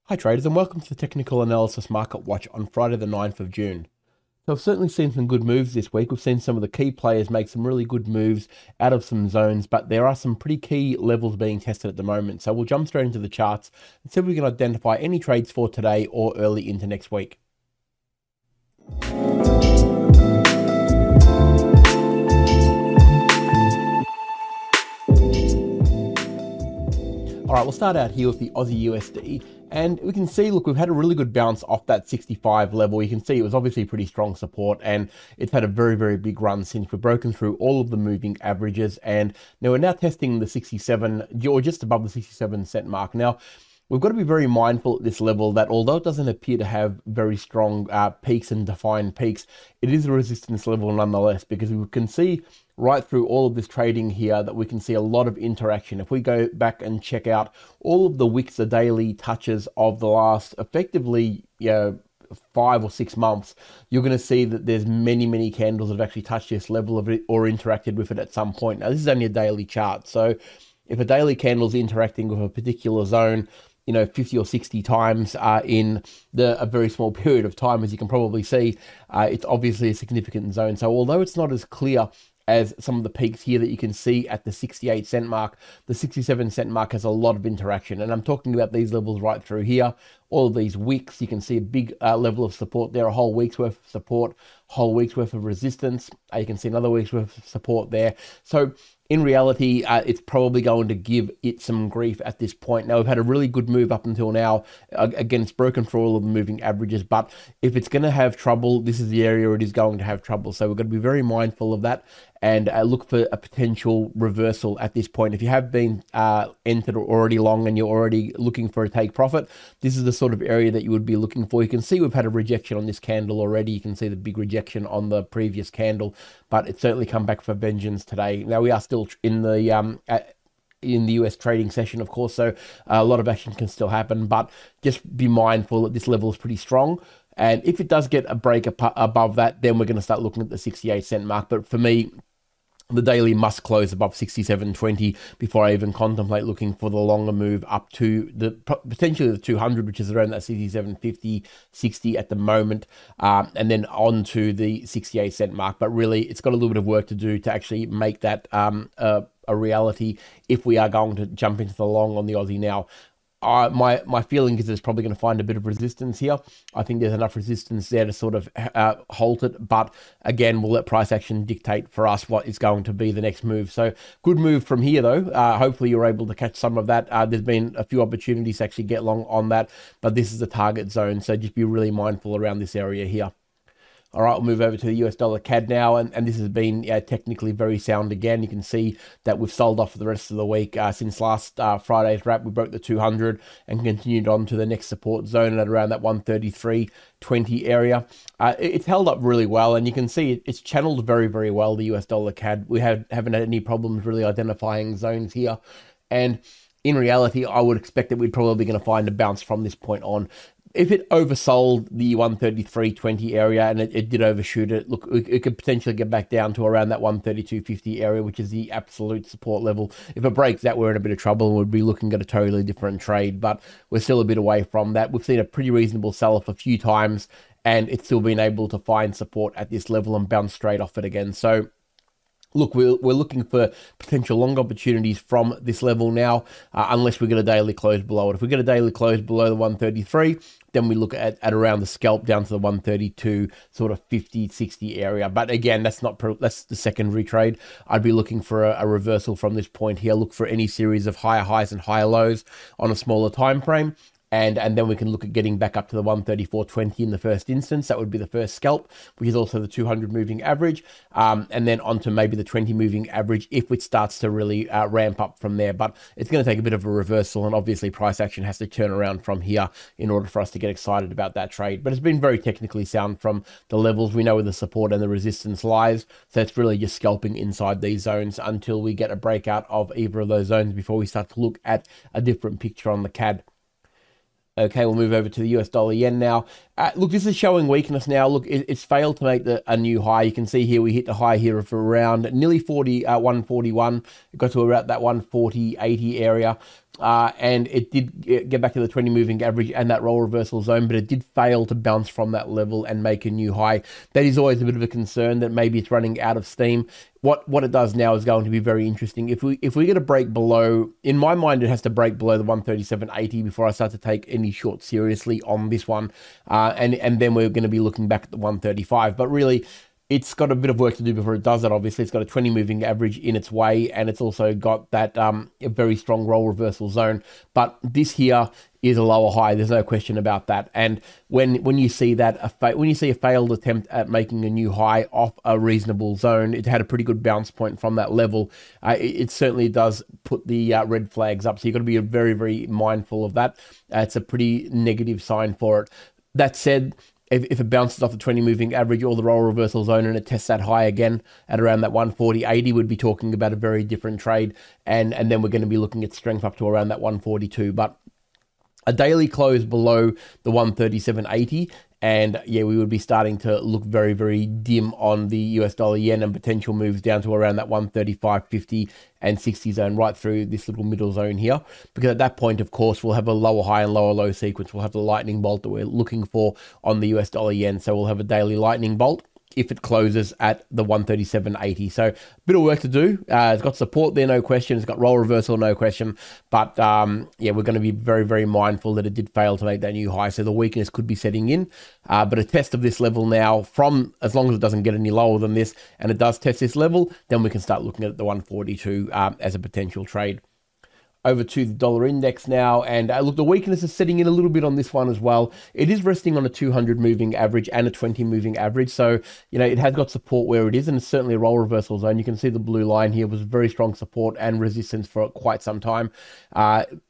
Hi traders, and welcome to the Technical Analysis Market Watch on Friday the 9th of June. So I've certainly seen some good moves this week. We've seen some of the key players make some really good moves out of some zones, but there are some pretty key levels being tested at the moment. So we'll jump straight into the charts and see if we can identify any trades for today or early into next week. All right, we'll start out here with the Aussie USD. And we can see, look, we've had a really good bounce off that 65 level. You can see it was obviously pretty strong support, and it's had a very, very big run since we've broken through all of the moving averages. And now we're now testing the 67, or just above the 67 cent mark. Now, we've got to be very mindful at this level that although it doesn't appear to have very strong peaks and defined peaks, it is a resistance level nonetheless, because we can see right through all of this trading here that we can see a lot of interaction. If we go back and check out all of the wicks, the daily touches of the last effectively 5 or 6 months, you're going to see that there's many candles that have actually touched this level of it or interacted with it at some point. Now, this is only a daily chart, so if a daily candle is interacting with a particular zone 50 or 60 times in a very small period of time, as you can probably see, it's obviously a significant zone. So although it's not as clear as some of the peaks here that you can see at the 68 cent mark, the 67 cent mark has a lot of interaction. And I'm talking about these levels right through here. All of these wicks, you can see a big level of support there, a whole week's worth of support, whole week's worth of resistance. You can see another week's worth of support there. So in reality, it's probably going to give it some grief at this point. Now, we've had a really good move up until now. Again, it's broken through all of the moving averages, but if it's going to have trouble, this is the area it is going to have trouble. So we're going to be very mindful of that and look for a potential reversal at this point. If you have been entered already long and you're already looking for a take profit, this is the sort of area that you would be looking for. You can see we've had a rejection on this candle already. You can see the big rejection on the previous candle, but it's certainly come back for vengeance today. Now, we are still in the US trading session, of course, so a lot of action can still happen, but just be mindful that this level is pretty strong. And if it does get a break above that, then we're going to start looking at the 68 cent mark. But for me, the daily must close above 67.20 before I even contemplate looking for the longer move up to potentially the 200, which is around that 67.50, 60 at the moment, and then on to the 68 cent mark. But really, it's got a little bit of work to do to actually make that a reality if we are going to jump into the long on the Aussie now. My feeling is it's probably going to find a bit of resistance here. I think there's enough resistance there to sort of halt it. But again, we'll let price action dictate for us what is going to be the next move. So good move from here, though. Hopefully you're able to catch some of that. There's been a few opportunities to actually get long on that, but this is the target zone. So just be really mindful around this area here. All right, we'll move over to the US dollar CAD now, and this has been technically very sound again. You can see that we've sold off for the rest of the week. Since last Friday's wrap, we broke the 200 and continued on to the next support zone at around that 133.20 area. It's held up really well, and you can see it's channeled very well, the US dollar CAD. We haven't had any problems really identifying zones here, and in reality, I would expect that we're probably going to find a bounce from this point on. If it oversold the 133.20 area and it did overshoot it, look, it could potentially get back down to around that 132.50 area, which is the absolute support level. If it breaks that, we're in a bit of trouble and we'd be looking at a totally different trade, but we're still a bit away from that. We've seen a pretty reasonable sell-off a few times, and it's still been able to find support at this level and bounce straight off it again. So look, we're looking for potential long opportunities from this level now, unless we get a daily close below it. If we get a daily close below the 133, then we look at around the scalp down to the 132, sort of 50, 60 area. But again, that's the secondary trade. I'd be looking for a reversal from this point here. Look for any series of higher highs and higher lows on a smaller time frame. And then we can look at getting back up to the 134.20 in the first instance. That would be the first scalp, which is also the 200 moving average. And then onto maybe the 20 moving average if it starts to really ramp up from there. But it's going to take a bit of a reversal, and obviously price action has to turn around from here in order for us to get excited about that trade. But it's been very technically sound from the levels. We know where the support and the resistance lies. So it's really just scalping inside these zones until we get a breakout of either of those zones before we start to look at a different picture on the CAD. Okay, we'll move over to the US dollar yen now. Look, this is showing weakness now. Look, it's failed to make a new high. You can see here we hit the high here of around nearly 141. It got to about that 140.80 area. and it did get back to the 20 moving average and that role reversal zone, but it did fail to bounce from that level and make a new high. That is always a bit of a concern that maybe it's running out of steam. What it does now is going to be very interesting. If we get a break below, in my mind, it has to break below the 137.80 before I start to take any short seriously on this one, and then we're going to be looking back at the 135. But really, it's got a bit of work to do before it does that. Obviously, it's got a 20 moving average in its way, and it's also got that a very strong role reversal zone. But this here is a lower high. There's no question about that. And when you see that when you see a failed attempt at making a new high off a reasonable zone, it had a pretty good bounce point from that level. It certainly does put the red flags up. So you've got to be very, very mindful of that. It's a pretty negative sign for it. That said, if it bounces off the 20 moving average or the role reversal zone and it tests that high again at around that 140.80, we'd be talking about a very different trade. And then we're going to be looking at strength up to around that 142. But a daily close below the 137.80, and yeah, we would be starting to look very, very dim on the US dollar yen, and potential moves down to around that 135.50 and 60 zone, right through this little middle zone here. Because at that point, of course, we'll have a lower high and lower low sequence. We'll have the lightning bolt that we're looking for on the US dollar yen. So we'll have a daily lightning bolt if it closes at the 137.80. So a bit of work to do. It's got support there, no question. It's got role reversal, no question. But yeah, we're going to be very, very mindful that it did fail to make that new high. So the weakness could be setting in. But a test of this level now, from as long as it doesn't get any lower than this, and it does test this level, then we can start looking at the 142 as a potential trade. Over to the dollar index now, and look, the weakness is setting in a little bit on this one as well. It is resting on a 200 moving average and a 20 moving average, so you know it has got support where it is, and it's certainly a role reversal zone. You can see the blue line here was very strong support and resistance for quite some time.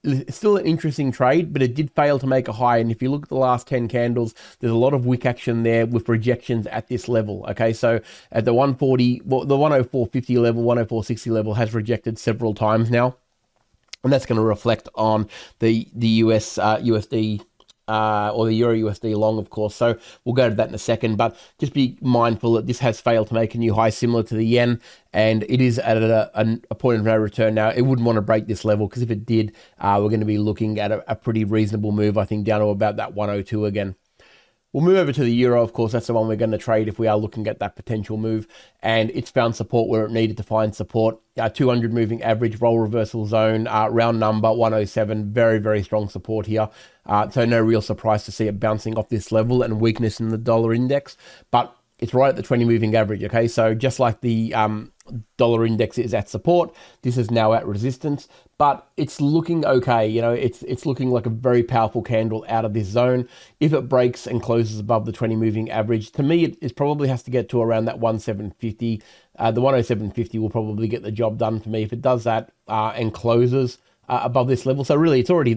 It's still an interesting trade, but it did fail to make a high. And if you look at the last 10 candles, there's a lot of wick action there with rejections at this level. Okay, so at the 140, well, the 104.50 level, 104.60 level has rejected several times now. And that's going to reflect on the US USD or the Euro USD long, of course. So we'll go to that in a second. But just be mindful that this has failed to make a new high similar to the yen. And it is at a point of no return now. It wouldn't want to break this level, because if it did, we're going to be looking at a pretty reasonable move, I think, down to about that 102 again. We'll move over to the euro, of course. That's the one we're going to trade if we are looking at that potential move. And it's found support where it needed to find support. 200 moving average, role reversal zone, round number 107. Very, very strong support here. So no real surprise to see it bouncing off this level and weakness in the dollar index. But it's right at the 20 moving average, okay? So just like the dollar index is at support, this is now at resistance, but it's looking okay. You know, it's looking like a very powerful candle out of this zone. If it breaks and closes above the 20 moving average, to me, it probably has to get to around that 1750. The 107.50 will probably get the job done for me if it does that and closes above this level. So really, it's already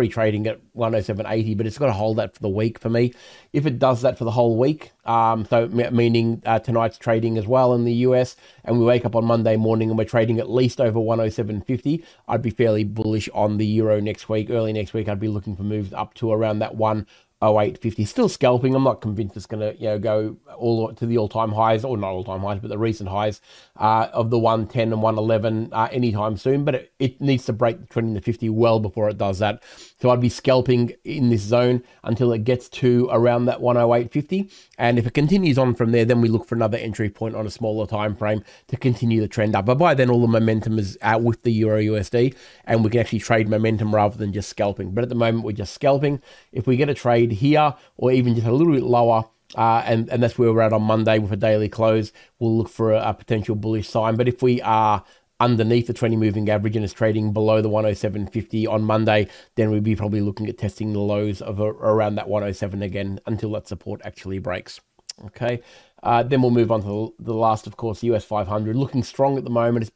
trading at 107.80, but it's got to hold that for the week for me. If it does that for the whole week, so meaning tonight's trading as well in the US, and we wake up on Monday morning and we're trading at least over 107.50, I'd be fairly bullish on the euro next week. Early next week, I'd be looking for moves up to around that 108.50. Still scalping. I'm not convinced it's going to go all to the all-time highs, or not all-time highs, but the recent highs of the 110 and 111 anytime soon. But it needs to break the 20 to 50 well before it does that. So I'd be scalping in this zone until it gets to around that 108.50. And if it continues on from there, then we look for another entry point on a smaller time frame to continue the trend up. But by then, all the momentum is out with the Euro USD, and we can actually trade momentum rather than just scalping. But at the moment, we're just scalping. If we get a trade here, or even just a little bit lower, and that's where we're at on Monday with a daily close, we'll look for a potential bullish sign. But if we are underneath the 20 moving average and is trading below the 107.50 on Monday, then we'd be probably looking at testing the lows of around that 107 again until that support actually breaks. Okay. Then we'll move on to the last, of course, US 500, looking strong at the moment. It's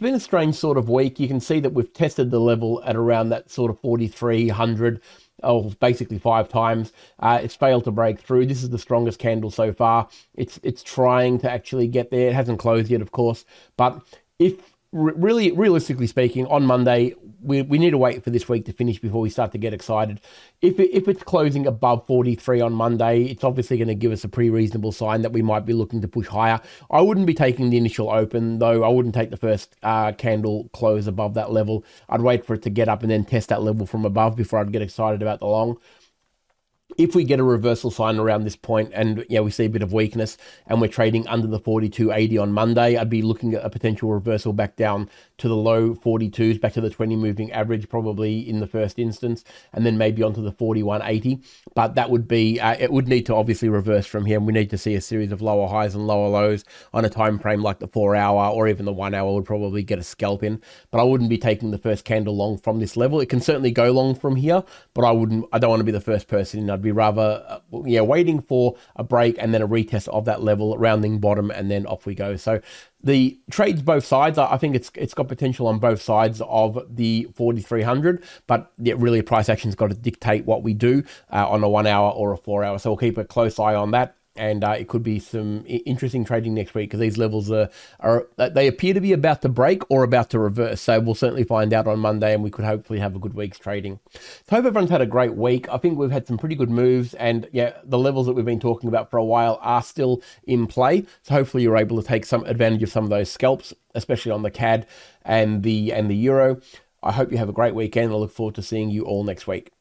been a strange sort of week. You can see that we've tested the level at around that sort of 4,300. Oh, basically 5 times. It's failed to break through. This is the strongest candle so far. It's trying to actually get there. It hasn't closed yet, of course. But if really, realistically speaking, on Monday, we need to wait for this week to finish before we start to get excited. If it's closing above 43 on Monday, it's obviously going to give us a pretty reasonable sign that we might be looking to push higher. I wouldn't be taking the initial open, though. I wouldn't take the first candle close above that level. I'd wait for it to get up and then test that level from above before I'd get excited about the long. If we get a reversal sign around this point and we see a bit of weakness and we're trading under the 42.80 on Monday, I'd be looking at a potential reversal back down to the low 42s, back to the 20 moving average probably in the first instance, and then maybe onto the 41.80. But that would be, it would need to obviously reverse from here, and we need to see a series of lower highs and lower lows on a time frame like the 4 hour or even the 1 hour would probably get a scalp in. But I wouldn't be taking the first candle long from this level. It can certainly go long from here, but I don't want to be the first person in. I'd be rather waiting for a break and then a retest of that level, rounding bottom, and then off we go. So the trades both sides. I think it's got potential on both sides of the 4,300, but really price action's got to dictate what we do on a 1 hour or a 4 hour. So we'll keep a close eye on that. And it could be some interesting trading next week because these levels they appear to be about to break or about to reverse. So we'll certainly find out on Monday, and we could hopefully have a good week's trading. So I hope everyone's had a great week. I think we've had some pretty good moves, and the levels that we've been talking about for a while are still in play. So hopefully you're able to take some advantage of some of those scalps, especially on the CAD and the Euro. I hope you have a great weekend. I look forward to seeing you all next week.